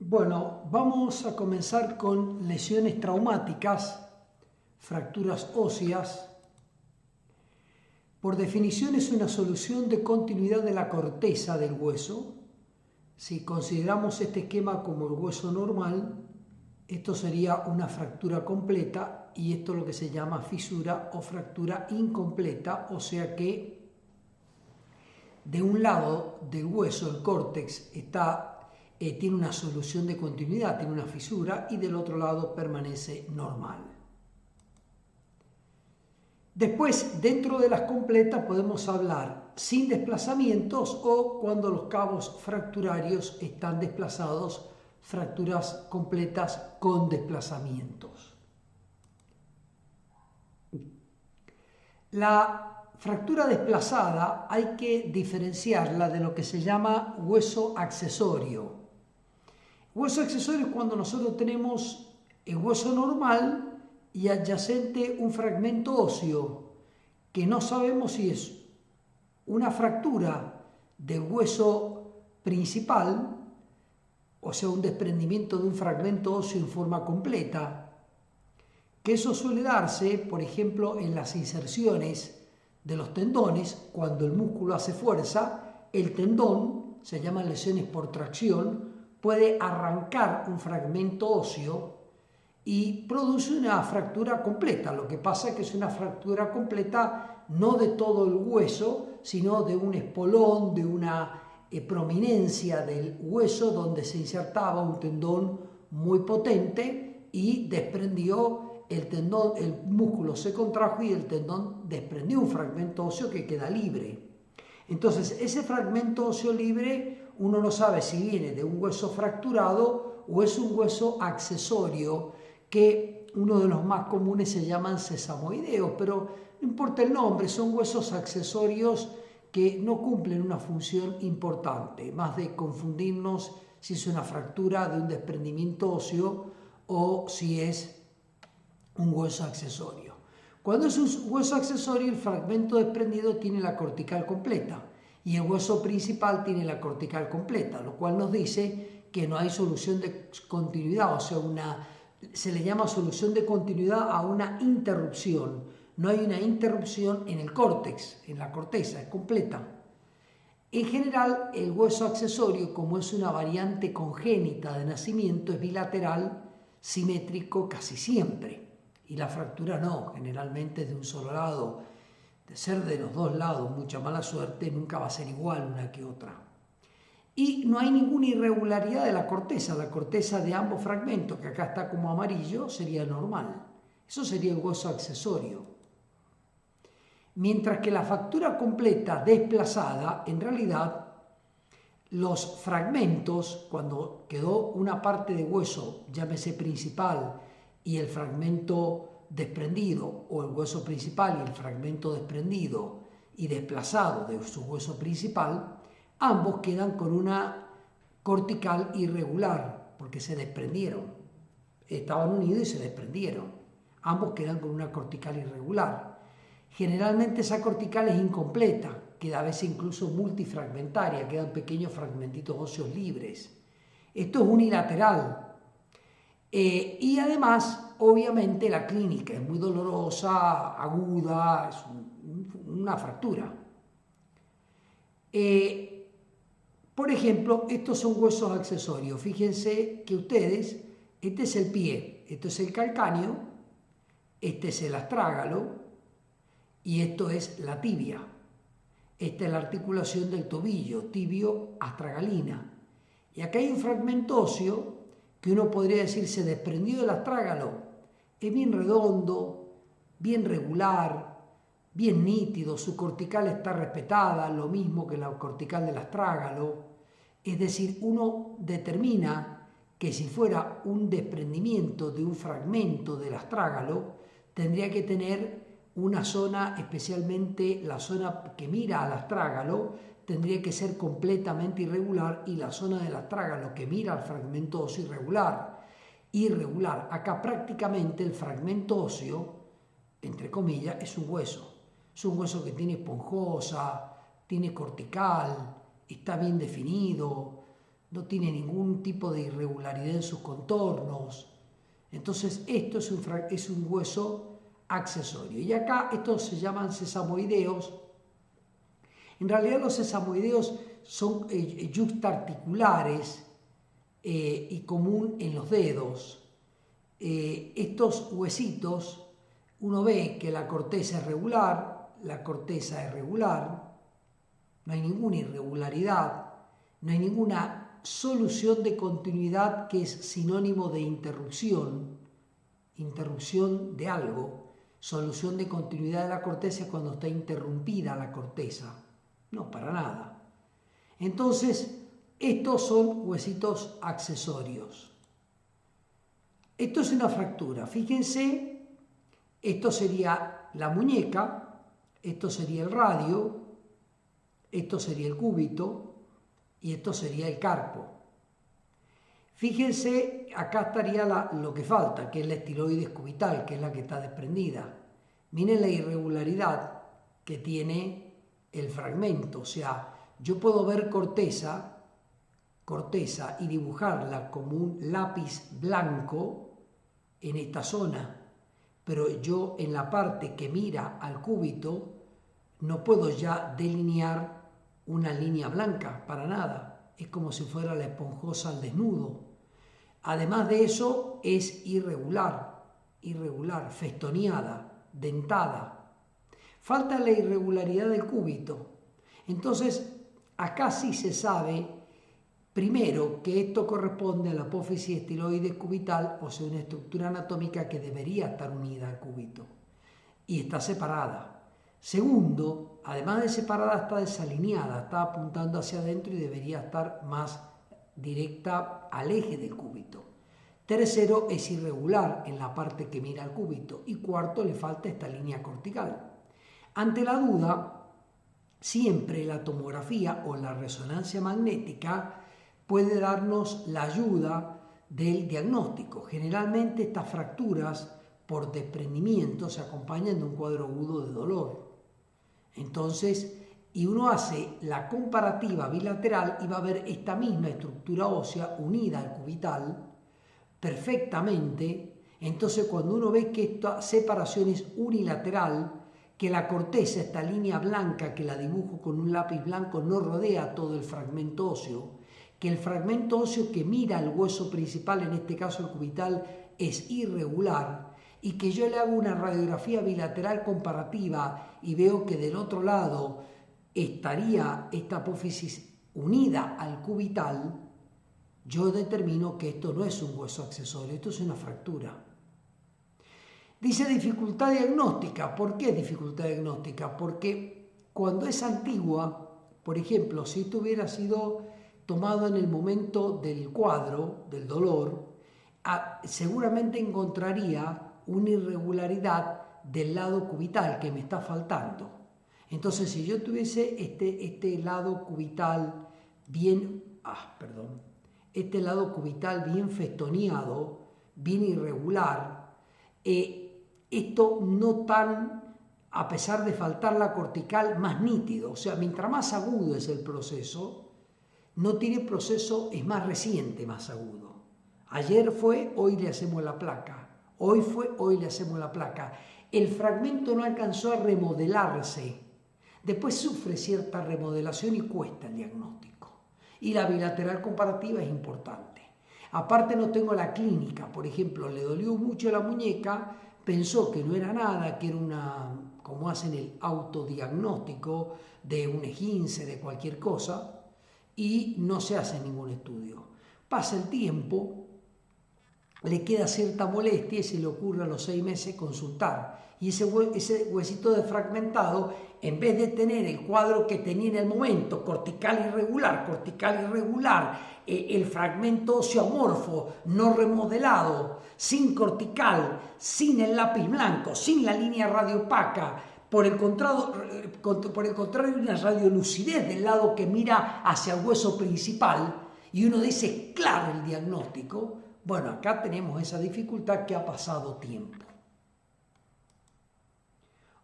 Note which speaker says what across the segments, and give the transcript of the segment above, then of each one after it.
Speaker 1: Bueno, vamos a comenzar con lesiones traumáticas, fracturas óseas. Por definición es una solución de continuidad de la corteza del hueso. Si consideramos este esquema como el hueso normal, esto sería una fractura completa y esto es lo que se llama fisura o fractura incompleta, o sea que de un lado del hueso, el córtex, tiene una solución de continuidad, tiene una fisura, y del otro lado permanece normal. Después, dentro de las completas podemos hablar sin desplazamientos o cuando los cabos fracturarios están desplazados, fracturas completas con desplazamientos. La fractura desplazada hay que diferenciarla de lo que se llama hueso accesorio. Hueso accesorio es cuando nosotros tenemos el hueso normal y adyacente un fragmento óseo que no sabemos si es una fractura del hueso principal, o sea, un desprendimiento de un fragmento óseo en forma completa, que eso suele darse, por ejemplo, en las inserciones de los tendones. Cuando el músculo hace fuerza, el tendón, se llaman lesiones por tracción, puede arrancar un fragmento óseo y produce una fractura completa. Lo que pasa es que es una fractura completa no de todo el hueso, sino de un espolón, de una prominencia del hueso donde se insertaba un tendón muy potente y desprendió el tendón, el músculo se contrajo y el tendón desprendió un fragmento óseo que queda libre. Entonces, ese fragmento óseo libre uno no sabe si viene de un hueso fracturado o es un hueso accesorio, que uno de los más comunes se llaman sesamoideos, pero no importa el nombre, son huesos accesorios que no cumplen una función importante, más de confundirnos si es una fractura de un desprendimiento óseo o si es un hueso accesorio. Cuando es un hueso accesorio, el fragmento desprendido tiene la cortical completa y el hueso principal tiene la cortical completa, lo cual nos dice que no hay solución de continuidad, o sea, se le llama solución de continuidad a una interrupción. No hay una interrupción en el córtex, en la corteza, es completa. En general, el hueso accesorio, como es una variante congénita de nacimiento, es bilateral, simétrico casi siempre. Y la fractura no, generalmente es de un solo lado. De ser de los dos lados, mucha mala suerte, nunca va a ser igual una que otra. Y no hay ninguna irregularidad de la corteza de ambos fragmentos, que acá está como amarillo, sería normal. Eso sería el hueso accesorio. Mientras que la fractura completa desplazada, en realidad, los fragmentos, cuando quedó una parte de hueso, llámese principal, y el fragmento desprendido, o el hueso principal y el fragmento desprendido y desplazado de su hueso principal, ambos quedan con una cortical irregular, porque se desprendieron. Estaban unidos y se desprendieron. Ambos quedan con una cortical irregular. Generalmente esa cortical es incompleta, queda a veces incluso multifragmentaria, quedan pequeños fragmentitos óseos libres. Esto es unilateral. Y además, obviamente, la clínica es muy dolorosa, aguda, es una fractura. Por ejemplo, estos son huesos accesorios. Fíjense que ustedes, este es el pie, esto es el calcáneo, este es el astrágalo y esto es la tibia. Esta es la articulación del tobillo, tibio-astragalina. Y acá hay un fragmento óseo que uno podría decir se desprendió del astrágalo. Es bien redondo, bien regular, bien nítido, su cortical está respetada, lo mismo que la cortical del astrágalo. Es decir, uno determina que si fuera un desprendimiento de un fragmento del astrágalo, tendría que tener una zona, especialmente la zona que mira al astrágalo, tendría que ser completamente irregular, y la zona del astrágalo que mira al fragmento óseo irregular. Acá prácticamente el fragmento óseo, entre comillas, es un hueso. Es un hueso que tiene esponjosa, tiene cortical, está bien definido, no tiene ningún tipo de irregularidad en sus contornos. Entonces esto es un hueso accesorio. Y acá estos se llaman sesamoideos. En realidad los sesamoideos son yuxtaarticulares y común en los dedos. Estos huesitos, uno ve que la corteza es regular, la corteza es regular, no hay ninguna irregularidad, no hay ninguna solución de continuidad que es sinónimo de interrupción de algo. Solución de continuidad de la corteza es cuando está interrumpida la corteza. No, para nada. Entonces, estos son huesitos accesorios. Esto es una fractura. Fíjense, esto sería la muñeca, esto sería el radio, esto sería el cúbito y esto sería el carpo. Fíjense, acá estaría lo que falta, que es la estiloides cubital, que es la que está desprendida. Miren la irregularidad que tiene el fragmento, o sea, yo puedo ver corteza y dibujarla como un lápiz blanco en esta zona, pero yo en la parte que mira al cúbito no puedo ya delinear una línea blanca, para nada, es como si fuera la esponjosa al desnudo. Además de eso es irregular, festoneada, dentada. Falta la irregularidad del cúbito. Entonces, acá sí se sabe, primero, que esto corresponde a la apófisis estiloides cubital, o sea, una estructura anatómica que debería estar unida al cúbito y está separada. Segundo, además de separada, está desalineada, está apuntando hacia adentro y debería estar más directa al eje del cúbito. Tercero, es irregular en la parte que mira al cúbito. Y cuarto, le falta esta línea cortical. Ante la duda, siempre la tomografía o la resonancia magnética puede darnos la ayuda del diagnóstico. Generalmente estas fracturas por desprendimiento se acompañan de un cuadro agudo de dolor. Entonces, y uno hace la comparativa bilateral y va a ver esta misma estructura ósea unida al cubital perfectamente. Entonces, cuando uno ve que esta separación es unilateral, que la corteza, esta línea blanca que la dibujo con un lápiz blanco, no rodea todo el fragmento óseo, que el fragmento óseo que mira al hueso principal, en este caso el cubital, es irregular, y que yo le hago una radiografía bilateral comparativa y veo que del otro lado estaría esta apófisis unida al cubital, yo determino que esto no es un hueso accesorio, esto es una fractura. Dice dificultad diagnóstica. ¿Por qué dificultad diagnóstica? Porque cuando es antigua, por ejemplo, si esto hubiera sido tomado en el momento del cuadro, del dolor, seguramente encontraría una irregularidad del lado cubital que me está faltando. Entonces, si yo tuviese este lado cubital bien, este lado cubital bien festoneado, bien irregular, esto no tan, a pesar de faltar la cortical, más nítido. O sea, mientras más agudo es el proceso, no tiene proceso, es más reciente, más agudo. Ayer fue, hoy le hacemos la placa. Hoy fue, hoy le hacemos la placa. El fragmento no alcanzó a remodelarse. Después sufre cierta remodelación y cuesta el diagnóstico. Y la bilateral comparativa es importante. Aparte no tengo la clínica. Por ejemplo, le dolió mucho la muñeca, pensó que no era nada, que era como hacen el autodiagnóstico de un esguince, de cualquier cosa, y no se hace ningún estudio. Pasa el tiempo, le queda cierta molestia y se le ocurre a los 6 meses consultar. Y ese huesito defragmentado, en vez de tener el cuadro que tenía en el momento, cortical irregular, el fragmento óseo amorfo, no remodelado, sin cortical, sin el lápiz blanco, sin la línea radiopaca, por el contrario, una radiolucidez del lado que mira hacia el hueso principal, y uno dice, claro, el diagnóstico. Bueno, acá tenemos esa dificultad que ha pasado tiempo.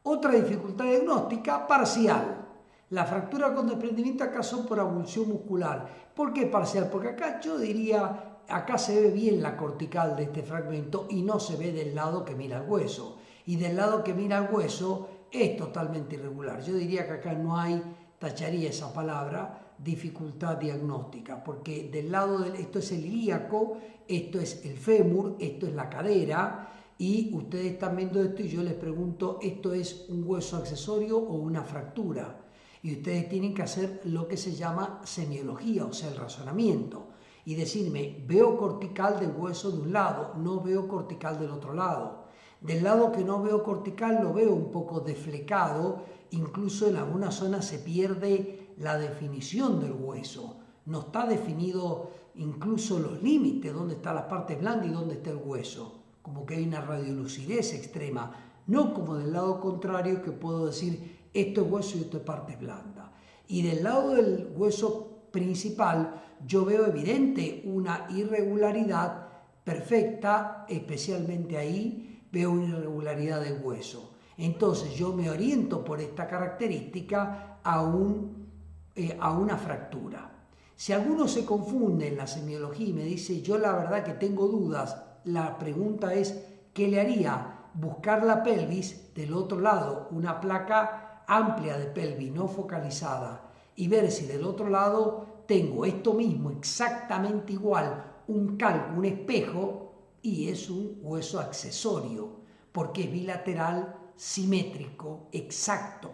Speaker 1: Otra dificultad diagnóstica parcial. La fractura con desprendimiento acá son por abulsión muscular. ¿Por qué parcial? Porque acá yo diría, acá se ve bien la cortical de este fragmento y no se ve del lado que mira el hueso. Y del lado que mira el hueso es totalmente irregular. Yo diría que acá no hay, tacharía esa palabra, dificultad diagnóstica, porque del lado del, esto es el ilíaco, esto es el fémur, esto es la cadera, y ustedes están viendo esto y yo les pregunto, ¿esto es un hueso accesorio o una fractura? Y ustedes tienen que hacer lo que se llama semiología, o sea, el razonamiento, y decirme, veo cortical del hueso de un lado, no veo cortical del otro lado. Del lado que no veo cortical lo veo un poco deflecado, incluso en algunas zonas se pierde la definición del hueso. No está definido incluso los límites, dónde están las partes blandas y dónde está el hueso. Como que hay una radiolucidez extrema, no como del lado contrario que puedo decir esto es hueso y esto es parte blanda. Y del lado del hueso principal yo veo evidente una irregularidad perfecta, especialmente ahí veo una irregularidad del hueso. Entonces yo me oriento por esta característica a una fractura. Si alguno se confunde en la semiología y me dice yo la verdad que tengo dudas, la pregunta es ¿qué le haría? Buscar la pelvis del otro lado, una placa amplia de pelvis no focalizada y ver si del otro lado tengo esto mismo exactamente igual, un calco, un espejo y es un hueso accesorio porque es bilateral, simétrico, exacto.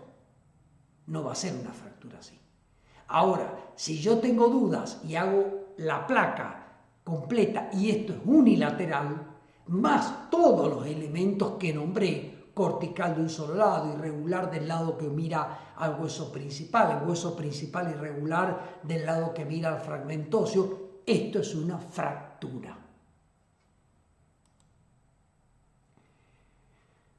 Speaker 1: No va a ser una fractura así. Ahora, si yo tengo dudas y hago la placa completa y esto es unilateral, más todos los elementos que nombré, cortical de un solo lado, irregular del lado que mira al hueso principal, el hueso principal irregular del lado que mira al fragmento óseo, esto es una fractura.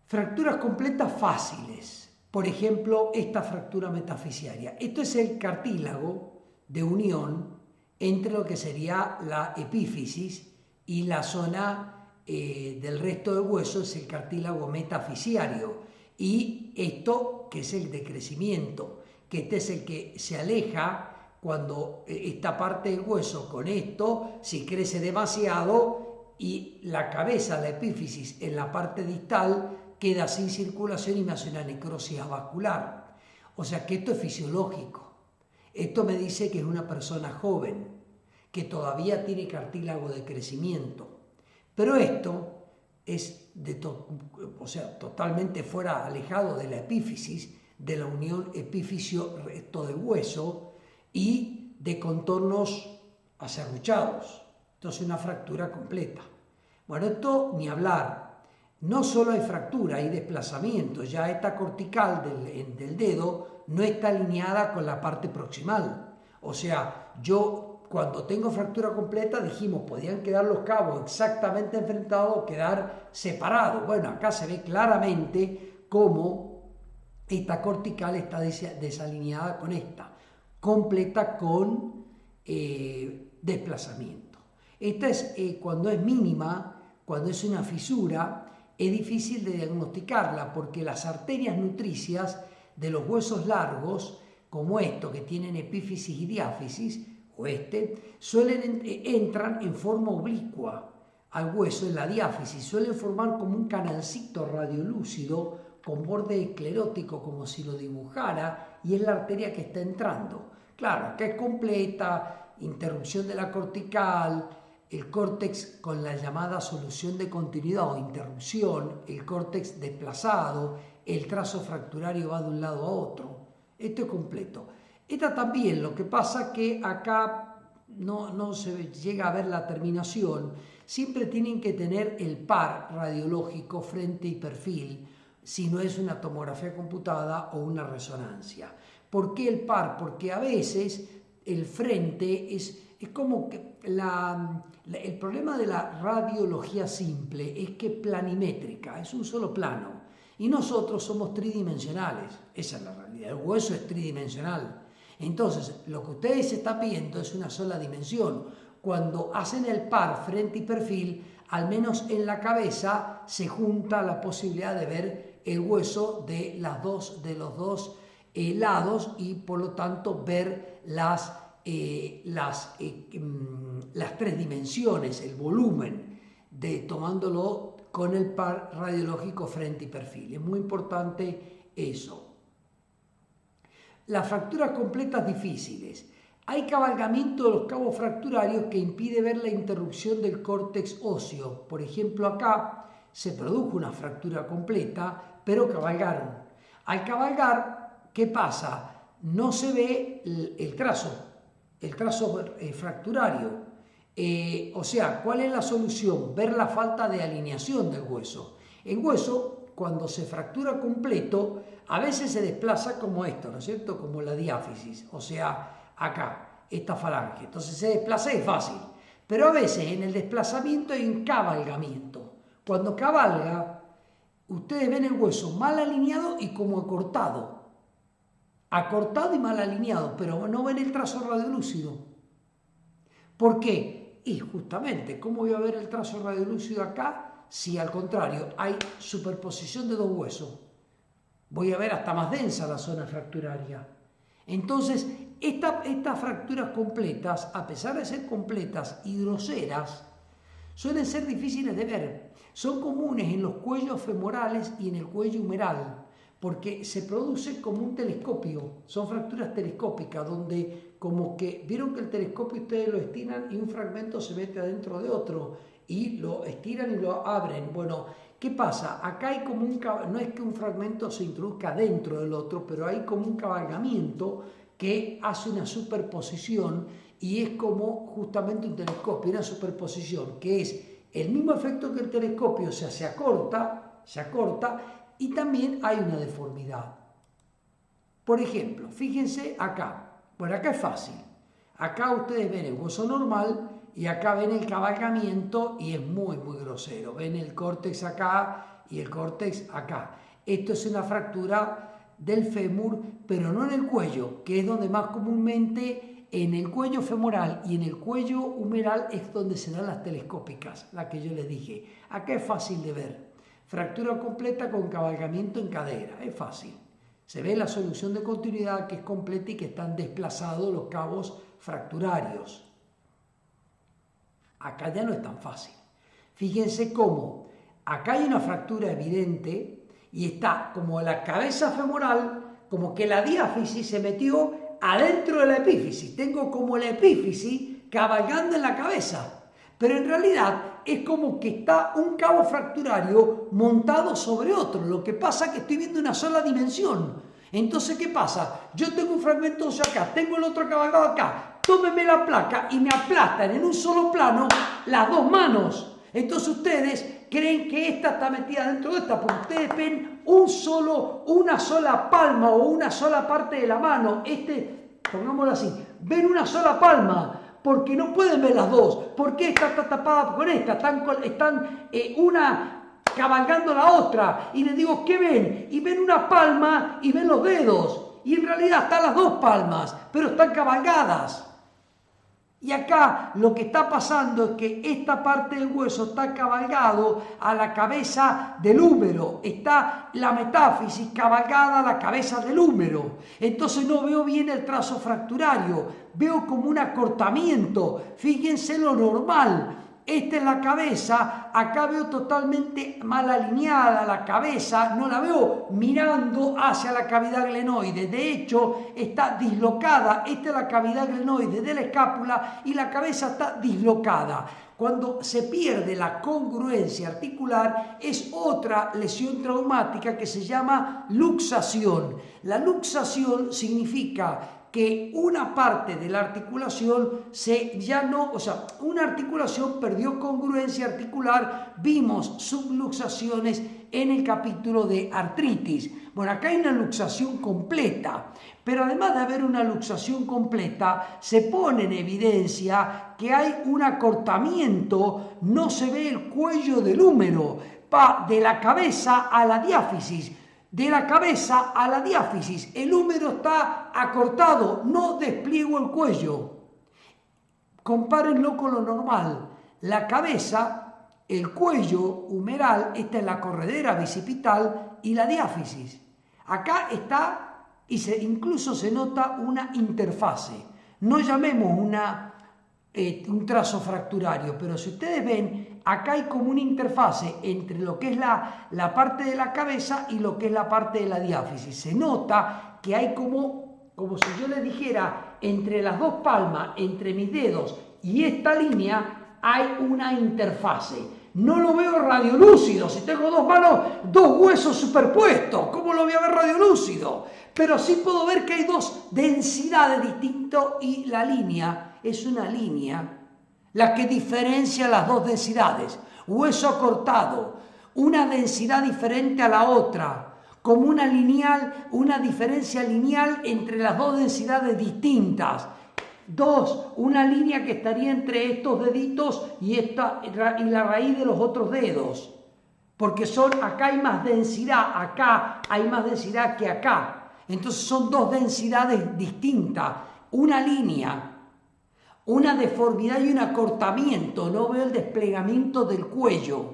Speaker 1: Fracturas completas fáciles. Por ejemplo, esta fractura metafisiaria. Esto es el cartílago de unión entre lo que sería la epífisis y la zona del resto del hueso, es el cartílago metafisiario. Y esto, que es el de crecimiento, que este es el que se aleja cuando esta parte del hueso con esto, si crece demasiado y la cabeza, la epífisis en la parte distal, queda sin circulación y me hace una necrosis vascular. O sea que esto es fisiológico. Esto me dice que es una persona joven, que todavía tiene cartílago de crecimiento. Pero esto es totalmente fuera, alejado de la epífisis, de la unión epífisio-resto del hueso y de contornos aserruchados. Entonces una fractura completa. Bueno, esto ni hablar. No solo hay fractura, hay desplazamiento. Ya esta cortical del dedo no está alineada con la parte proximal. O sea, yo cuando tengo fractura completa dijimos, podían quedar los cabos exactamente enfrentados o quedar separados. Bueno, acá se ve claramente cómo esta cortical está desalineada con esta, completa con desplazamiento. Esta es cuando es mínima, cuando es una fisura, es difícil de diagnosticarla porque las arterias nutricias de los huesos largos, como estos que tienen epífisis y diáfisis, o entran en forma oblicua al hueso en la diáfisis, suelen formar como un canalcito radiolúcido con borde esclerótico como si lo dibujara y es la arteria que está entrando. Claro, acá es completa, interrupción de la cortical, el córtex con la llamada solución de continuidad o interrupción, el córtex desplazado, el trazo fracturario va de un lado a otro. Esto es completo. Esta también, lo que pasa que acá no se llega a ver la terminación, siempre tienen que tener el par radiológico frente y perfil, si no es una tomografía computada o una resonancia. ¿Por qué el par? Porque a veces el frente es como que el problema de la radiología simple es que es planimétrica, es un solo plano. Y nosotros somos tridimensionales, esa es la realidad, el hueso es tridimensional. Entonces, lo que ustedes están viendo es una sola dimensión. Cuando hacen el par frente y perfil, al menos en la cabeza se junta la posibilidad de ver el hueso de los dos lados y por lo tanto ver las 3 dimensiones, el volumen, tomándolo con el par radiológico frente y perfil. Es muy importante eso. Las fracturas completas difíciles. Hay cabalgamiento de los cabos fracturarios que impide ver la interrupción del córtex óseo. Por ejemplo, acá se produjo una fractura completa, pero cabalgaron. Al cabalgar, ¿qué pasa? No se ve el trazo fracturario. O sea, ¿cuál es la solución? Ver la falta de alineación del hueso. El hueso, cuando se fractura completo, a veces se desplaza como esto, ¿no es cierto? Como la diáfisis, o sea, acá, esta falange. Entonces se desplaza y es fácil. Pero a veces en el desplazamiento hay un cabalgamiento. Cuando cabalga, ustedes ven el hueso mal alineado y como acortado. Acortado y mal alineado, pero no ven el trazo radiolúcido. ¿Por qué? Y justamente, ¿cómo voy a ver el trazo radiolúcido acá si al contrario hay superposición de 2 huesos? Voy a ver hasta más densa la zona fracturaria. Entonces, estas fracturas completas, a pesar de ser completas y groseras, suelen ser difíciles de ver. Son comunes en los cuellos femorales y en el cuello humeral, porque se produce como un telescopio. Son fracturas telescópicas, donde como que, vieron que el telescopio ustedes lo estiran y un fragmento se mete adentro de otro, y lo estiran y lo abren. Bueno, ¿qué pasa? Acá hay como no es que un fragmento se introduzca dentro del otro, pero hay como un cabalgamiento que hace una superposición y es como justamente un telescopio, una superposición, que es el mismo efecto que el telescopio, o sea, se acorta y también hay una deformidad. Por ejemplo, fíjense acá. Bueno, acá es fácil. Acá ustedes ven el hueso normal y acá ven el cabalgamiento y es muy, muy grosero. Ven el córtex acá y el córtex acá. Esto es una fractura del fémur, pero no en el cuello, que es donde más comúnmente en el cuello femoral y en el cuello humeral es donde se dan las telescópicas, la que yo les dije. Acá es fácil de ver. Fractura completa con cabalgamiento en cadera, es fácil. Se ve la solución de continuidad que es completa y que están desplazados los cabos fracturarios. Acá ya no es tan fácil. Fíjense cómo acá hay una fractura evidente y está como la cabeza femoral, como que la diáfisis se metió adentro de la epífisis. Tengo como la epífisis cabalgando en la cabeza. Pero en realidad es como que está un cabo fracturario montado sobre otro. Lo que pasa es que estoy viendo una sola dimensión. Entonces, ¿qué pasa? Yo tengo un fragmento óseo acá, tengo el otro cabalgado acá. Tómenme la placa y me aplastan en un solo plano las 2 manos. Entonces ustedes creen que esta está metida dentro de esta, porque ustedes ven una sola palma o una sola parte de la mano. Pongámoslo así, ven una sola palma. Porque no pueden ver las 2. ¿Por qué esta está tapada con esta? Están una cabalgando la otra. Y les digo, ¿qué ven? Y ven una palma y ven los dedos. Y en realidad están las 2 palmas, pero están cabalgadas. Y acá lo que está pasando es que esta parte del hueso está cabalgado a la cabeza del húmero. Está la metáfisis cabalgada a la cabeza del húmero. Entonces no veo bien el trazo fracturario. Veo como un acortamiento. Fíjense lo normal. Esta es la cabeza, acá veo totalmente mal alineada la cabeza, no la veo mirando hacia la cavidad glenoide, de hecho está dislocada, esta es la cavidad glenoide de la escápula y la cabeza está dislocada. Cuando se pierde la congruencia articular es otra lesión traumática que se llama luxación. La luxación significa que una parte de la articulación una articulación perdió congruencia articular. Vimos subluxaciones en el capítulo de artritis. Bueno, acá hay una luxación completa, pero además de haber una luxación completa, se pone en evidencia que hay un acortamiento, no se ve el cuello del húmero, va de la cabeza a la diáfisis. De la cabeza a la diáfisis, el húmero está acortado, no despliego el cuello. Compárenlo con lo normal. La cabeza, el cuello humeral, esta es la corredera bicipital y la diáfisis. Acá está incluso se nota una interfase. No llamemos un trazo fracturario, pero si ustedes ven, acá hay como una interfase entre lo que es la parte de la cabeza y lo que es la parte de la diáfisis. Se nota que hay como si yo les dijera, entre las dos palmas, entre mis dedos y esta línea, hay una interfase. No lo veo radiolúcido, si tengo dos manos, dos huesos superpuestos, ¿cómo lo voy a ver radiolúcido? Pero sí puedo ver que hay dos densidades distintas y la línea es una línea la que diferencia las dos densidades. Hueso acortado, una densidad diferente a la otra, como una diferencia lineal entre las dos densidades distintas. Dos, una línea que estaría entre estos deditos y la raíz de los otros dedos. Porque acá hay más densidad, acá hay más densidad que acá. Entonces son dos densidades distintas. Una línea, una deformidad y un acortamiento. No veo el desplegamiento del cuello.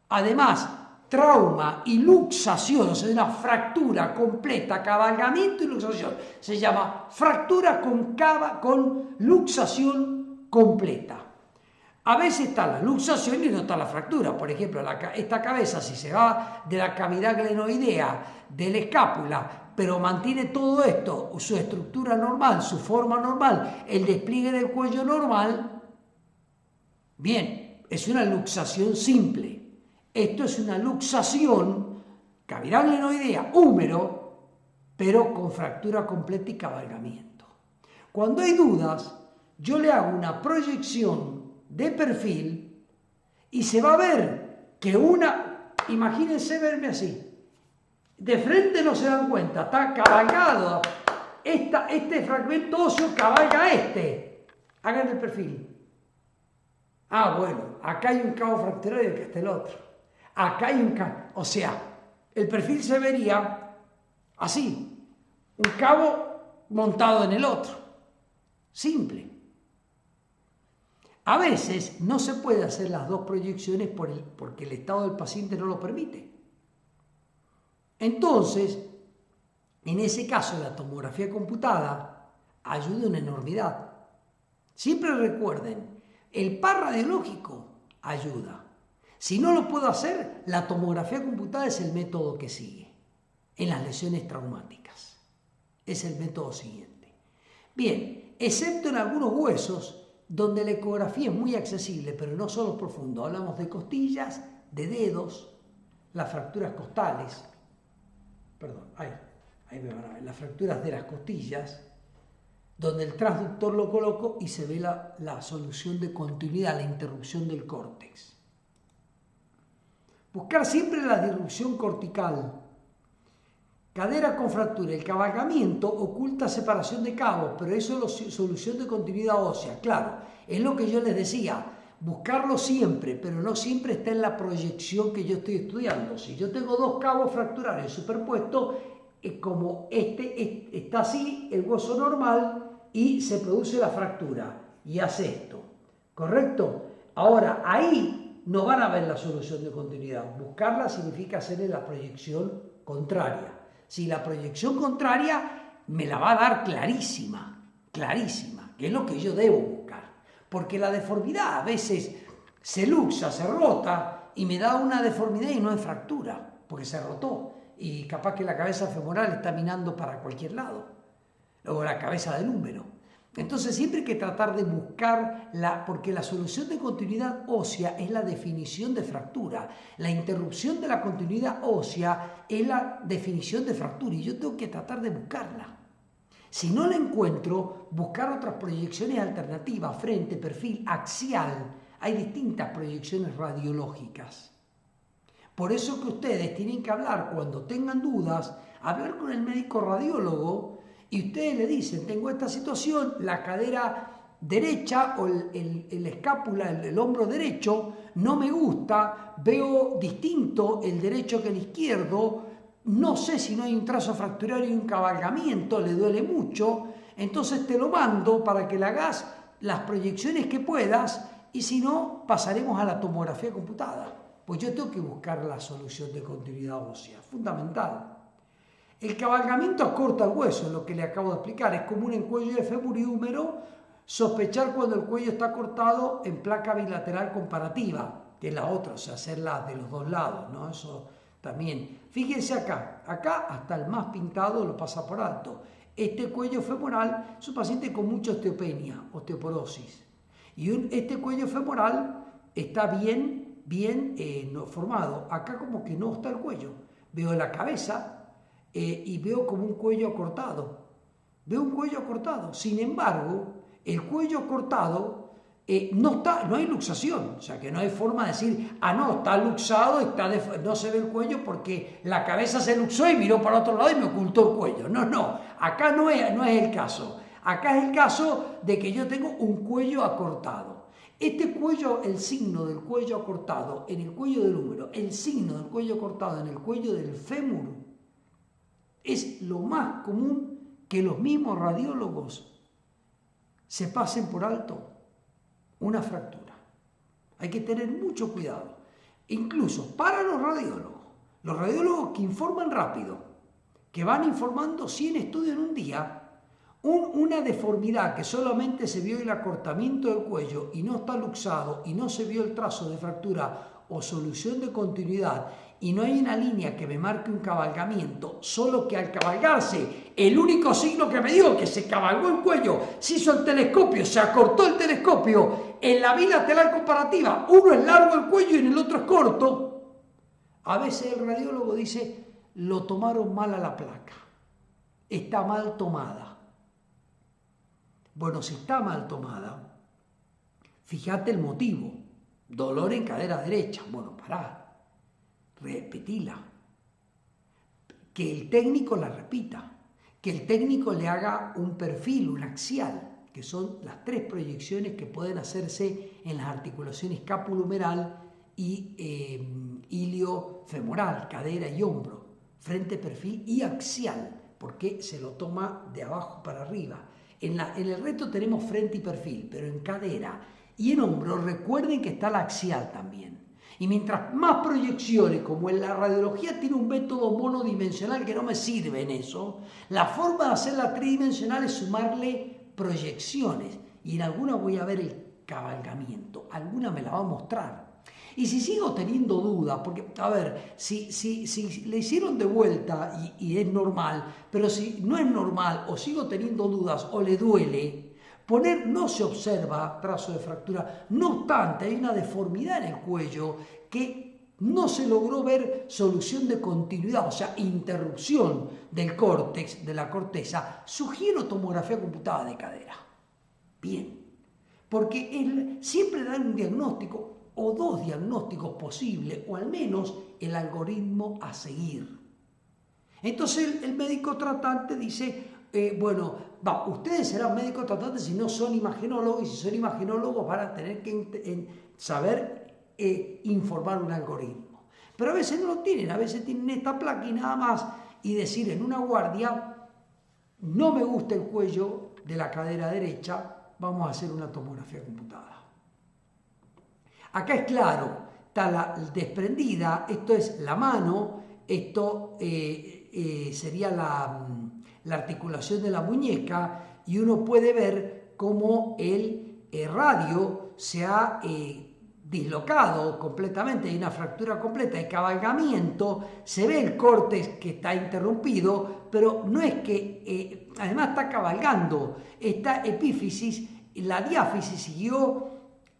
Speaker 1: Además, trauma y luxación, o sea, una fractura completa, cabalgamiento y luxación. Se llama fractura con luxación completa. A veces está la luxación y no está la fractura. Por ejemplo, esta cabeza, si se va de la cavidad glenoidea, de la escápula, pero mantiene todo esto, su estructura normal, su forma normal, el despliegue del cuello normal, bien, es una luxación simple. Esto es una luxación, cavidad glenoidea, húmero, pero con fractura completa y cabalgamiento. Cuando hay dudas, yo le hago una proyección de perfil y se va a ver que imagínense verme así, de frente no se dan cuenta, está cabalgado, este fragmento óseo cabalga hagan el perfil. Ah, bueno, acá hay un cabo fracturario y que está el otro. Acá hay o sea, el perfil se vería así, un cabo montado en el otro, simple. A veces no se puede hacer las dos proyecciones porque el estado del paciente no lo permite. Entonces, en ese caso la tomografía computada ayuda una enormidad. Siempre recuerden, el par radiológico ayuda. Si no lo puedo hacer, la tomografía computada es el método que sigue en las lesiones traumáticas. Es el método siguiente. Bien, excepto en algunos huesos donde la ecografía es muy accesible, pero no solo profundo. Hablamos de costillas, de dedos, las fracturas costales. Perdón, ahí me van a ver. Las fracturas de las costillas, donde el transductor lo coloco y se ve la solución de continuidad, la interrupción del córtex. Buscar siempre la disrupción cortical. Cadera con fractura. El cabalgamiento oculta separación de cabos, pero eso es solución de continuidad ósea. Claro, es lo que yo les decía. Buscarlo siempre, pero no siempre está en la proyección que yo estoy estudiando. Si yo tengo dos cabos fracturales superpuestos, como está así, el hueso normal, y se produce la fractura, y hace esto. ¿Correcto? Ahora, ahí no van a ver la solución de continuidad. Buscarla significa hacerle la proyección contraria. Si la proyección contraria me la va a dar clarísima, que es lo que yo debo buscar. Porque la deformidad a veces se luxa, se rota y me da una deformidad y no es fractura, porque se rotó. Y capaz que la cabeza femoral está minando para cualquier lado, o la cabeza del húmero. Entonces siempre hay que tratar de buscar porque la solución de continuidad ósea es la definición de fractura. La interrupción de la continuidad ósea es la definición de fractura y yo tengo que tratar de buscarla. Si no la encuentro, buscar otras proyecciones alternativas, frente, perfil, axial. Hay distintas proyecciones radiológicas. Por eso que ustedes tienen que hablar, cuando tengan dudas, hablar con el médico radiólogo. Y ustedes le dicen, tengo esta situación, la cadera derecha o el escápula, el hombro derecho, no me gusta, veo distinto el derecho que el izquierdo, no sé si no hay un trazo fracturario y un cabalgamiento, le duele mucho, entonces te lo mando para que le hagas las proyecciones que puedas y si no, pasaremos a la tomografía computada. Pues yo tengo que buscar la solución de continuidad ósea, fundamental. El cabalgamiento acorta el hueso, lo que le acabo de explicar. Es común en cuello de fémur y húmero sospechar cuando el cuello está cortado en placa bilateral comparativa, que es la otra, o sea, hacerla de los dos lados, ¿no? Eso también. Fíjense acá hasta el más pintado lo pasa por alto. Este cuello femoral es un paciente con mucha osteopenia, osteoporosis. Y este cuello femoral está bien no, formado. Acá como que no está el cuello. Veo la cabeza y veo como un cuello acortado. Veo un cuello acortado. Sin embargo, el cuello cortado no hay luxación, o sea que no hay forma de decir, no, está luxado, no se ve el cuello porque la cabeza se luxó y miró para otro lado y me ocultó el cuello. No, acá no es el caso. Acá es el caso de que yo tengo un cuello acortado. Este cuello, el signo del cuello acortado en el cuello del húmero, el signo del cuello acortado en el cuello del fémur, es lo más común que los mismos radiólogos se pasen por alto una fractura. Hay que tener mucho cuidado. Incluso para los radiólogos que informan rápido, que van informando 100 estudios en un día, una deformidad que solamente se vio el acortamiento del cuello y no está luxado y no se vio el trazo de fractura o solución de continuidad y no hay una línea que me marque un cabalgamiento, solo que al cabalgarse, el único signo que me dio que se cabalgó el cuello, se hizo el telescopio, se acortó el telescopio, en la bilateral comparativa, uno es largo el cuello y en el otro es corto, a veces el radiólogo dice, lo tomaron mal a la placa, está mal tomada. Bueno, si está mal tomada, fíjate el motivo, dolor en cadera derecha, bueno, pará. Repetila, que el técnico la repita, que el técnico le haga un perfil, un axial, que son las 3 proyecciones que pueden hacerse en las articulaciones escapulohumeral y iliofemoral, cadera y hombro, frente, perfil y axial, porque se lo toma de abajo para arriba. En el reto tenemos frente y perfil, pero en cadera y en hombro recuerden que está la axial también. Y mientras más proyecciones, como en la radiología tiene un método monodimensional que no me sirve en eso, la forma de hacerla tridimensional es sumarle proyecciones. Y en alguna voy a ver el cabalgamiento, alguna me la va a mostrar. Y si sigo teniendo dudas, porque, a ver, si le hicieron de vuelta y es normal, pero si no es normal o sigo teniendo dudas o le duele, no se observa trazo de fractura, no obstante hay una deformidad en el cuello que no se logró ver solución de continuidad, o sea, interrupción del córtex, de la corteza, sugiero tomografía computada de cadera. Bien, porque siempre dan un diagnóstico o 2 diagnósticos posibles, o al menos el algoritmo a seguir. Entonces el médico tratante dice, ustedes serán médicos tratantes si no son imagenólogos, y si son imagenólogos van a tener que saber informar un algoritmo. Pero a veces no lo tienen, a veces tienen esta placa y nada más, y decir en una guardia, no me gusta el cuello de la cadera derecha, vamos a hacer una tomografía computada. Acá es claro, está la desprendida, esto es la mano, esto sería la articulación de la muñeca y uno puede ver cómo el radio se ha dislocado completamente, hay una fractura completa de cabalgamiento, se ve el córtex que está interrumpido, pero no es que, además está cabalgando, esta epífisis, la diáfisis siguió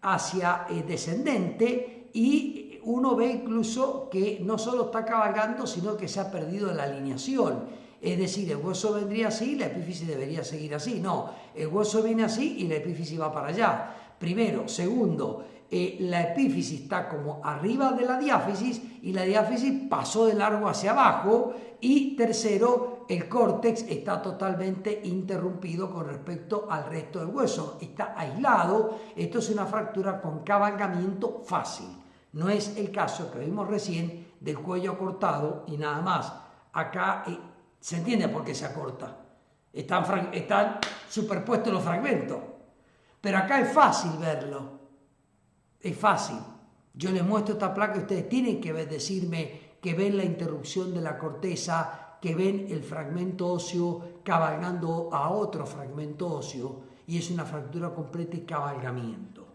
Speaker 1: hacia descendente y uno ve incluso que no solo está cabalgando, sino que se ha perdido la alineación. Es decir, el hueso vendría así y la epífisis debería seguir así. No, el hueso viene así y la epífisis va para allá. Primero. Segundo, la epífisis está como arriba de la diáfisis y la diáfisis pasó de largo hacia abajo. Y tercero, el córtex está totalmente interrumpido con respecto al resto del hueso. Está aislado. Esto es una fractura con cabalgamiento fácil. No es el caso que vimos recién del cuello acortado y nada más. Acá se entiende por qué se acorta. Están superpuestos los fragmentos. Pero acá es fácil verlo. Es fácil. Yo les muestro esta placa y ustedes tienen que decirme que ven la interrupción de la corteza, que ven el fragmento óseo cabalgando a otro fragmento óseo y es una fractura completa y cabalgamiento.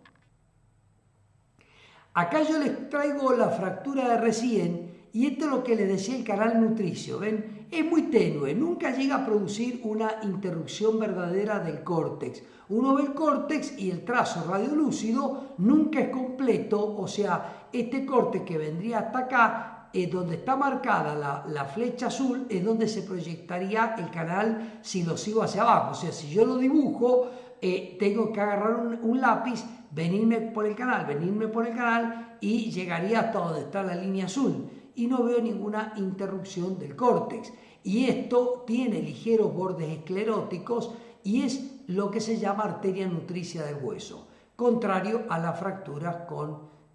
Speaker 1: Acá yo les traigo la fractura de recién y esto es lo que les decía el canal nutricio, ¿ven? Es muy tenue, nunca llega a producir una interrupción verdadera del córtex. Uno ve el córtex y el trazo radiolúcido nunca es completo, o sea, este córtex que vendría hasta acá, donde está marcada la flecha azul, es donde se proyectaría el canal si lo sigo hacia abajo. O sea, si yo lo dibujo, tengo que agarrar un lápiz, venirme por el canal y llegaría hasta donde está la línea azul. Y no veo ninguna interrupción del córtex. Y esto tiene ligeros bordes escleróticos y es lo que se llama arteria nutricia del hueso, contrario a las fracturas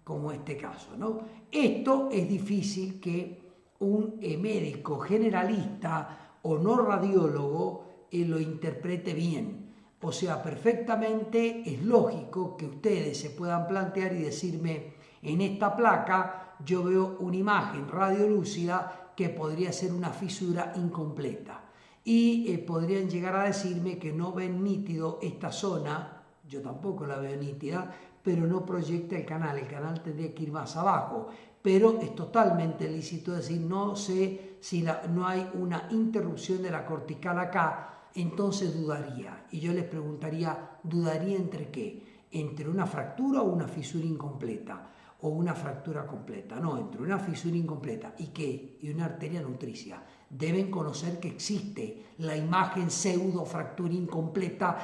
Speaker 1: como este caso, ¿no? Esto es difícil que un médico generalista o no radiólogo lo interprete bien. O sea, perfectamente es lógico que ustedes se puedan plantear y decirme, en esta placa yo veo una imagen radiolúcida que podría ser una fisura incompleta. Y podrían llegar a decirme que no ven nítido esta zona, yo tampoco la veo nítida, pero no proyecta el canal tendría que ir más abajo. Pero es totalmente lícito decir, no sé si no hay una interrupción de la cortical acá, entonces dudaría. Y yo les preguntaría, ¿dudaría entre qué? ¿Entre una fractura o una fisura incompleta? ¿O una fractura completa? No, entre una fisura incompleta. ¿Y qué? Y una arteria nutricia. Deben conocer que existe la imagen pseudo-fractura incompleta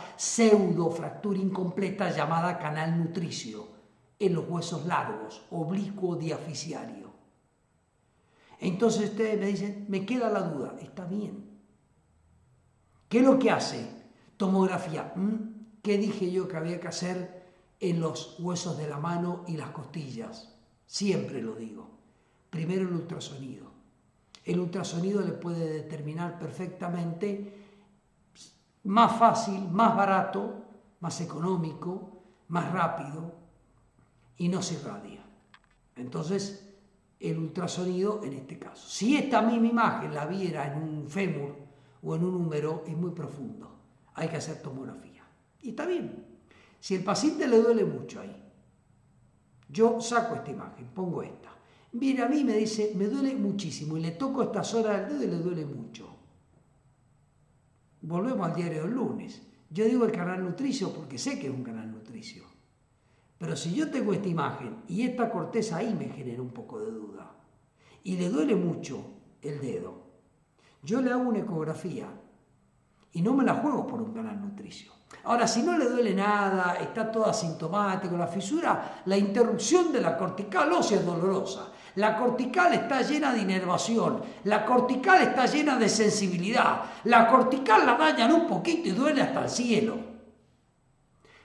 Speaker 1: llamada canal nutricio en los huesos largos, oblicuo diaficiario. Entonces ustedes me dicen, me queda la duda, está bien. ¿Qué es lo que hace? Tomografía. ¿Qué dije yo que había que hacer en los huesos de la mano y las costillas? Siempre lo digo. Primero el ultrasonido. El ultrasonido le puede determinar perfectamente, más fácil, más barato, más económico, más rápido y no se irradia. Entonces, el ultrasonido en este caso. Si esta misma imagen la viera en un fémur o en un húmero, es muy profundo. Hay que hacer tomografía. Y está bien. Si el paciente le duele mucho ahí, yo saco esta imagen, pongo esta. Viene a mí y me dice, me duele muchísimo y le toco esta zona del dedo y le duele mucho. Volvemos al diario del lunes. Yo digo el canal nutricio porque sé que es un canal nutricio. Pero si yo tengo esta imagen y esta corteza ahí me genera un poco de duda y le duele mucho el dedo, yo le hago una ecografía y no me la juego por un canal nutricio. Ahora, si no le duele nada, está todo asintomático, la fisura, la interrupción de la cortical ósea es dolorosa. La cortical está llena de inervación, la cortical está llena de sensibilidad, la cortical la dañan un poquito y duele hasta el cielo.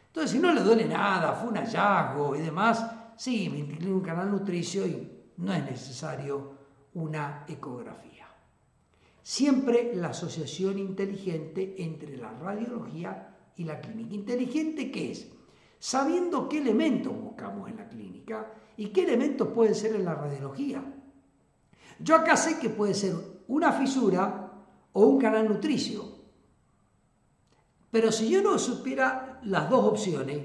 Speaker 1: Entonces, si no le duele nada, fue un hallazgo y demás, sí, me inclino un canal nutricio y no es necesario una ecografía. Siempre la asociación inteligente entre la radiología y la clínica. Inteligente, ¿qué es? Sabiendo qué elementos buscamos en la clínica y qué elementos pueden ser en la radiología. Yo acá sé que puede ser una fisura o un canal nutricio. Pero si yo no supiera las dos opciones,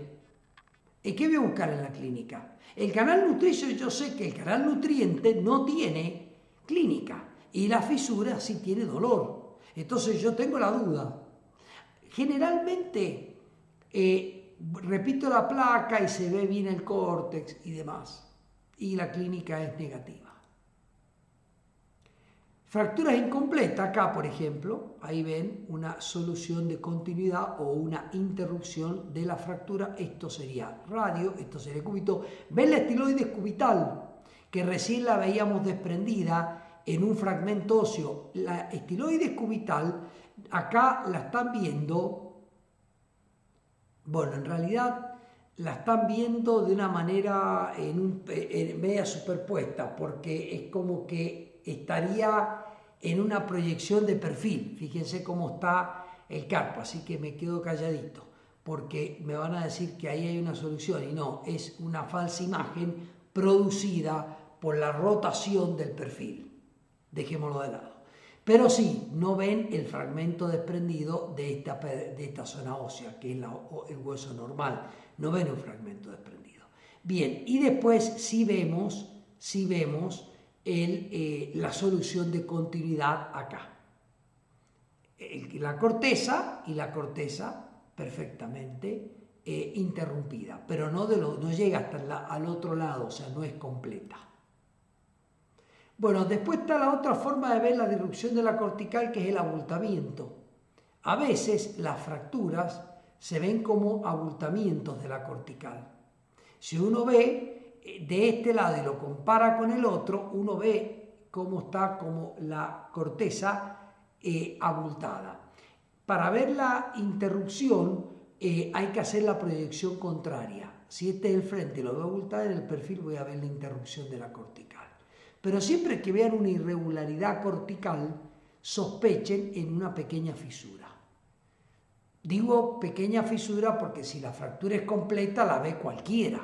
Speaker 1: ¿qué voy a buscar en la clínica? El canal nutricio, yo sé que el canal nutriente no tiene clínica y la fisura sí tiene dolor. Entonces yo tengo la duda. Generalmente, repito la placa y se ve bien el córtex y demás. Y la clínica es negativa. Fracturas incompletas, acá por ejemplo, ahí ven una solución de continuidad o una interrupción de la fractura. Esto sería radio, esto sería cúbito. Ven la estiloides cubital, que recién la veíamos desprendida en un fragmento óseo. La estiloides cubital, acá la están viendo, bueno, en realidad la están viendo de una manera en media superpuesta, porque es como que estaría en una proyección de perfil. Fíjense cómo está el carpo, así que me quedo calladito, porque me van a decir que ahí hay una solución, y no, es una falsa imagen producida por la rotación del perfil. Dejémoslo de lado. Pero sí, no ven el fragmento desprendido de esta zona ósea, que es el hueso normal. No ven un fragmento desprendido. Bien, y después sí vemos la solución de continuidad acá. La corteza perfectamente interrumpida, pero no llega hasta al otro lado, o sea, no es completa. Bueno, después está la otra forma de ver la disrupción de la cortical, que es el abultamiento. A veces las fracturas se ven como abultamientos de la cortical. Si uno ve de este lado y lo compara con el otro, uno ve cómo está como la corteza abultada. Para ver la interrupción hay que hacer la proyección contraria. Si este es el frente y lo veo abultado, en el perfil voy a ver la interrupción de la cortical. Pero siempre que vean una irregularidad cortical, sospechen en una pequeña fisura. Digo pequeña fisura porque si la fractura es completa la ve cualquiera.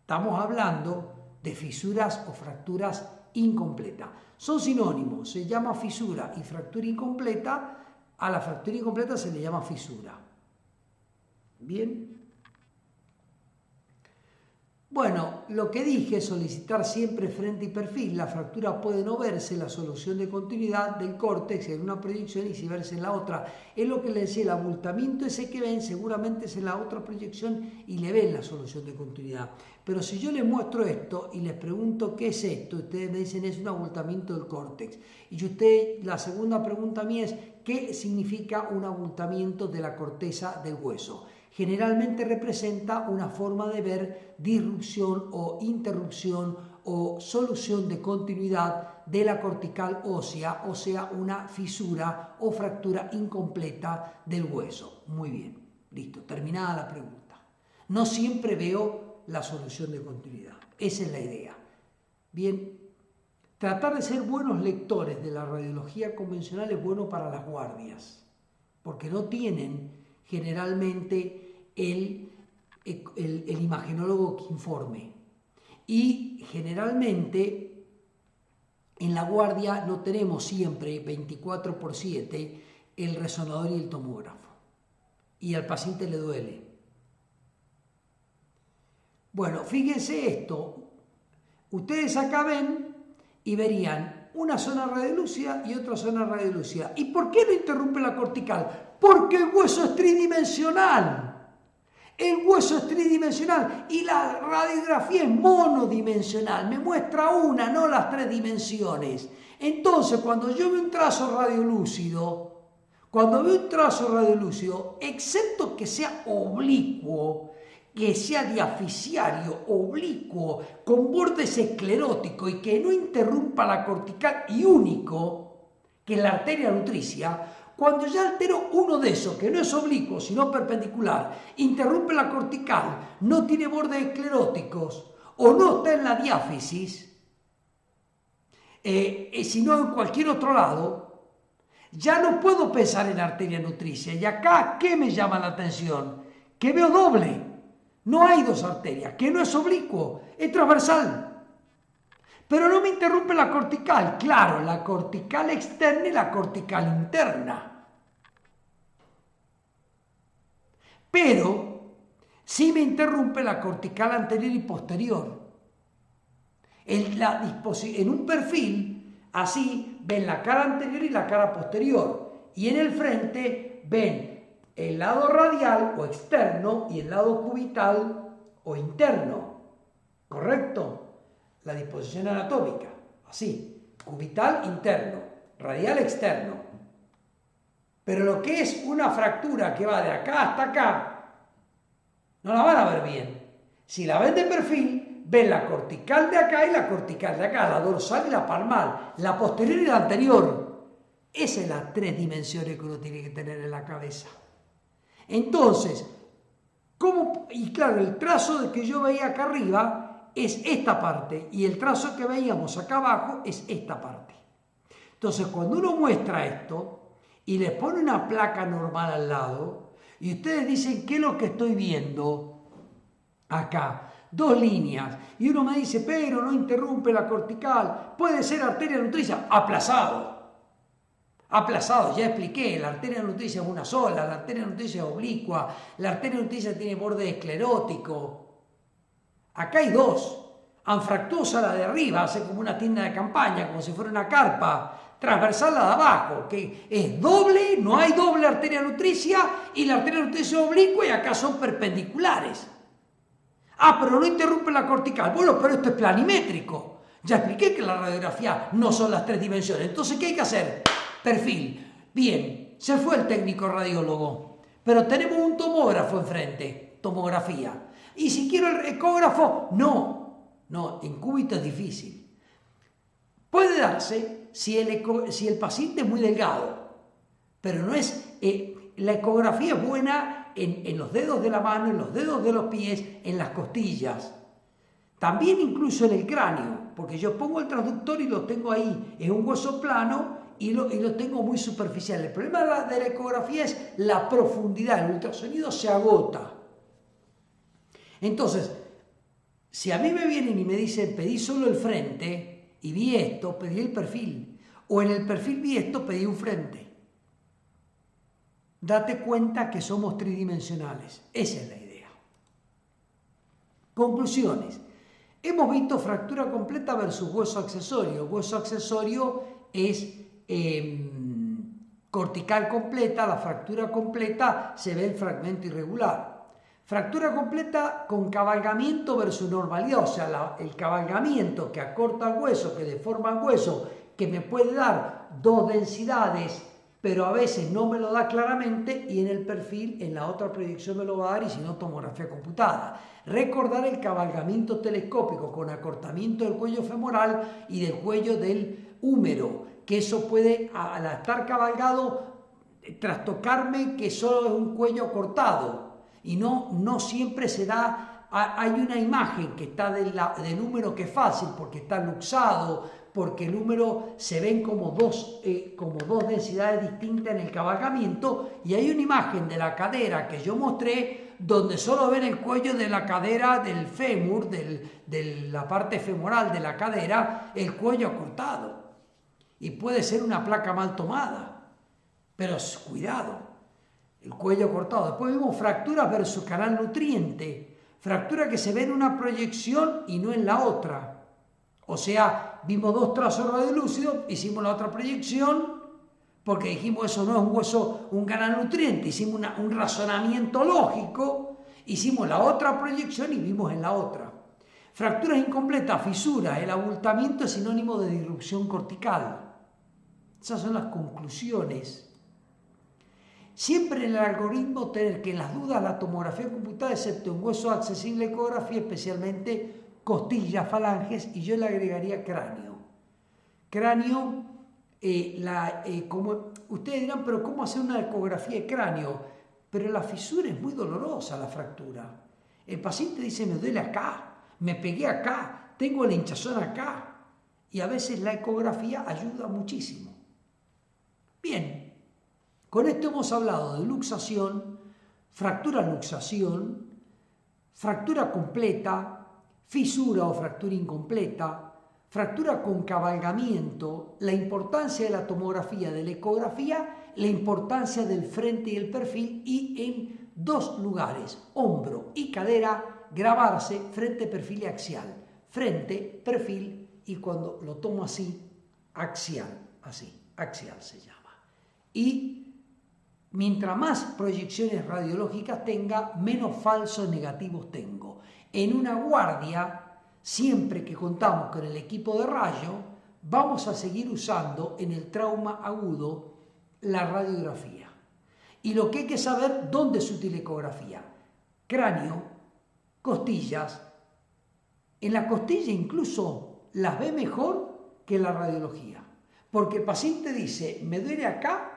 Speaker 1: Estamos hablando de fisuras o fracturas incompletas. Son sinónimos, se llama fisura y fractura incompleta. A la fractura incompleta se le llama fisura. Bien. Bueno, lo que dije, solicitar siempre frente y perfil. La fractura puede no verse, la solución de continuidad del córtex en una proyección y si verse en la otra. Es lo que le decía, el abultamiento ese que ven seguramente es en la otra proyección y le ven la solución de continuidad. Pero si yo les muestro esto y les pregunto qué es esto, ustedes me dicen es un abultamiento del córtex. Y la segunda pregunta mía es, ¿qué significa un abultamiento de la corteza del hueso? Generalmente representa una forma de ver disrupción o interrupción o solución de continuidad de la cortical ósea, o sea, una fisura o fractura incompleta del hueso. Muy bien, listo, terminada la pregunta. No siempre veo la solución de continuidad, esa es la idea. Bien, tratar de ser buenos lectores de la radiología convencional es bueno para las guardias, porque no tienen generalmente el imagenólogo que informe. Y generalmente en la guardia no tenemos siempre 24/7 el resonador y el tomógrafo. Y al paciente le duele. Bueno, fíjense esto. Ustedes acá ven y verían una zona radiolúcida y otra zona radiolúcida. ¿Y por qué no interrumpe la cortical? Porque el hueso es tridimensional. El hueso es tridimensional y la radiografía es monodimensional. Me muestra una, no las 3 dimensiones. Entonces, cuando yo veo un trazo radiolúcido, excepto que sea oblicuo, que sea diafisiario, oblicuo, con bordes escleróticos y que no interrumpa la cortical y único, que es la arteria nutricia, cuando ya altero uno de esos, que no es oblicuo, sino perpendicular, interrumpe la cortical, no tiene bordes escleróticos o no está en la diáfisis, sino en cualquier otro lado, ya no puedo pensar en arteria nutricia. Y acá, ¿qué me llama la atención? Que veo doble. No hay 2 arterias, que no es oblicuo, es transversal. Pero no me interrumpe la cortical. Claro, la cortical externa y la cortical interna. Pero sí me interrumpe la cortical anterior y posterior. En un perfil, así, ven la cara anterior y la cara posterior. Y en el frente ven el lado radial o externo y el lado cubital o interno. ¿Correcto? La disposición anatómica. Así, cubital interno, radial externo. Pero lo que es una fractura que va de acá hasta acá, no la van a ver bien. Si la ven de perfil, ven la cortical de acá y la cortical de acá, la dorsal y la palmar, la posterior y la anterior. Esas son las 3 dimensiones que uno tiene que tener en la cabeza. Entonces, y claro, el trazo que yo veía acá arriba es esta parte y el trazo que veíamos acá abajo es esta parte. Entonces, cuando uno muestra esto y les pone una placa normal al lado y ustedes dicen, ¿qué es lo que estoy viendo acá? 2 líneas. Y uno me dice, pero no interrumpe la cortical, puede ser arteria nutricia, aplazado. Aplazado, ya expliqué, la arteria nutricia es una sola, la arteria nutricia es oblicua, la arteria nutricia tiene borde esclerótico. Acá hay dos. Anfractuosa la de arriba, hace como una tienda de campaña, como si fuera una carpa. Transversal la de abajo, que es doble, no hay doble arteria nutricia, y la arteria nutricia es oblicua y acá son perpendiculares. Ah, pero no interrumpe la cortical. Bueno, pero esto es planimétrico. Ya expliqué que la radiografía no son las 3 dimensiones. Entonces, ¿qué hay que hacer? Perfil. Bien, se fue el técnico radiólogo, pero tenemos un tomógrafo enfrente, tomografía. Y si quiero el ecógrafo, no, en cúbito es difícil. Puede darse si el paciente es muy delgado, pero no es... la ecografía es buena en los dedos de la mano, en los dedos de los pies, en las costillas. También incluso en el cráneo, porque yo pongo el transductor y lo tengo ahí, es un hueso plano y lo tengo muy superficial. El problema de la ecografía es la profundidad, el ultrasonido se agota. Entonces, si a mí me vienen y me dicen, pedí solo el frente y vi esto, pedí el perfil, o en el perfil vi esto, pedí un frente. Date cuenta que somos tridimensionales, esa es la idea. Conclusiones. Hemos visto fractura completa versus hueso accesorio. Hueso accesorio es cortical completa, la fractura completa se ve el fragmento irregular. Fractura completa con cabalgamiento versus normalidad, o sea, el cabalgamiento que acorta el hueso, que deforma el hueso, que me puede dar 2 densidades, pero a veces no me lo da claramente, y en el perfil, en la otra proyección me lo va a dar, y si no, tomografía computada. Recordar el cabalgamiento telescópico con acortamiento del cuello femoral y del cuello del húmero, que eso puede, al estar cabalgado, trastocarme que solo es un cuello cortado, y no siempre se da. Hay una imagen que está del húmero que es fácil, porque está luxado, porque el húmero se ven como dos densidades distintas en el cabalgamiento, y hay una imagen de la cadera que yo mostré donde solo ven el cuello de la cadera del fémur, de la parte femoral de la cadera, el cuello acortado, y puede ser una placa mal tomada, pero cuidado, el cuello cortado. Después vimos fracturas versus canal nutriente, fractura que se ve en una proyección y no en la otra. O sea, vimos 2 trazos radiolúcidos, hicimos la otra proyección, porque dijimos eso no es un hueso, un canal nutriente, hicimos un razonamiento lógico, hicimos la otra proyección y vimos en la otra. Fracturas incompletas, fisuras, el abultamiento es sinónimo de disrupción cortical. Esas son las conclusiones. Siempre en el algoritmo tener que en las dudas la tomografía computada, excepto en hueso accesible ecografía, especialmente costillas, falanges, y yo le agregaría cráneo. Cráneo, como ustedes dirán, pero ¿cómo hacer una ecografía de cráneo? Pero la fisura es muy dolorosa, la fractura. El paciente dice, me duele acá, me pegué acá, tengo la hinchazón acá. Y a veces la ecografía ayuda muchísimo. Bien, con esto hemos hablado de luxación, fractura completa, fisura o fractura incompleta, fractura con cabalgamiento, la importancia de la tomografía, de la ecografía, la importancia del frente y el perfil, y en 2 lugares, hombro y cadera, grabarse frente, perfil y axial. Frente, perfil, y cuando lo tomo así, axial, axial se llama. Y mientras más proyecciones radiológicas tenga, menos falsos negativos tengo. En una guardia, siempre que contamos con el equipo de rayo, vamos a seguir usando en el trauma agudo la radiografía. Y lo que hay que saber, ¿dónde se utiliza ecografía? Cráneo, costillas. En la costilla incluso las ve mejor que la radiología. Porque el paciente dice, me duele acá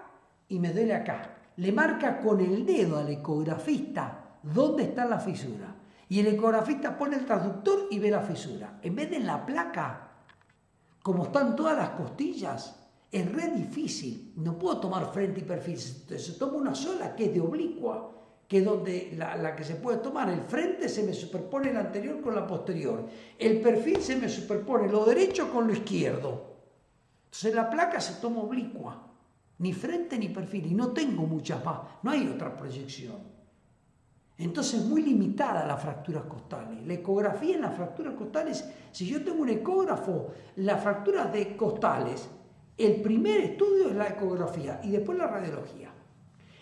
Speaker 1: y me duele acá. Le marca con el dedo al ecografista dónde está la fisura. Y el ecografista pone el transductor y ve la fisura. En vez de en la placa, como están todas las costillas, es re difícil. No puedo tomar frente y perfil. Se toma una sola, que es de oblicua, que es donde la que se puede tomar. El frente se me superpone el anterior con la posterior. El perfil se me superpone lo derecho con lo izquierdo. Entonces la placa se toma oblicua. ni frente ni perfil, y no tengo muchas más, no hay otra proyección. Entonces es muy limitada las fracturas costales. La ecografía en las fracturas costales, si yo tengo un ecógrafo, las fracturas de costales, el primer estudio es la ecografía y después la radiología.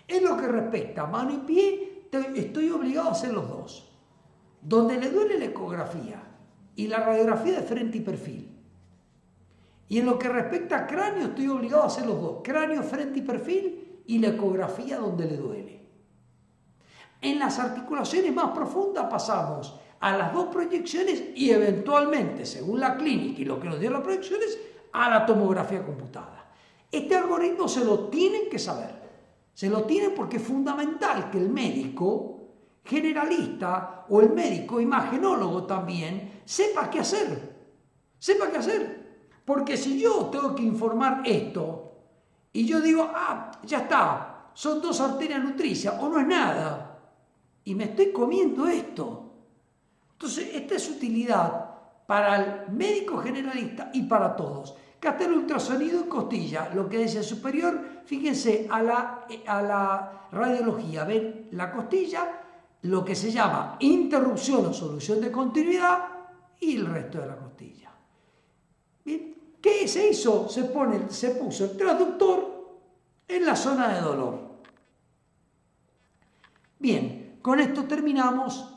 Speaker 1: En lo que respecta a mano y pie, estoy obligado a hacer los dos. Donde le duele la ecografía y la radiografía de frente y perfil. Y en lo que respecta a cráneo, estoy obligado a hacer los dos. Cráneo, frente y perfil y la ecografía donde le duele. En las articulaciones más profundas pasamos a las dos proyecciones y eventualmente, según la clínica y lo que nos dio las proyecciones, a la tomografía computada. Este algoritmo se lo tienen que saber. Se lo tienen porque es fundamental que el médico generalista o el médico imagenólogo también sepa qué hacer. Sepa qué hacer. Porque si yo tengo que informar esto y yo digo, ya está, son dos arterias nutricias o no es nada, y me estoy comiendo esto. Entonces, esta es utilidad para el médico generalista y para todos. Que hasta el ultrasonido en costilla, lo que es el superior, fíjense a la radiología, ven la costilla, lo que se llama interrupción o solución de continuidad y el resto de la costilla. Bien, ¿qué se hizo? Se puso el transductor en la zona de dolor. Bien, con esto terminamos.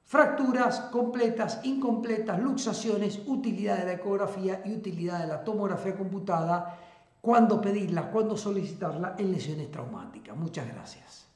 Speaker 1: Fracturas completas, incompletas, luxaciones, utilidad de la ecografía y utilidad de la tomografía computada, cuándo pedirla, cuándo solicitarla en lesiones traumáticas. Muchas gracias.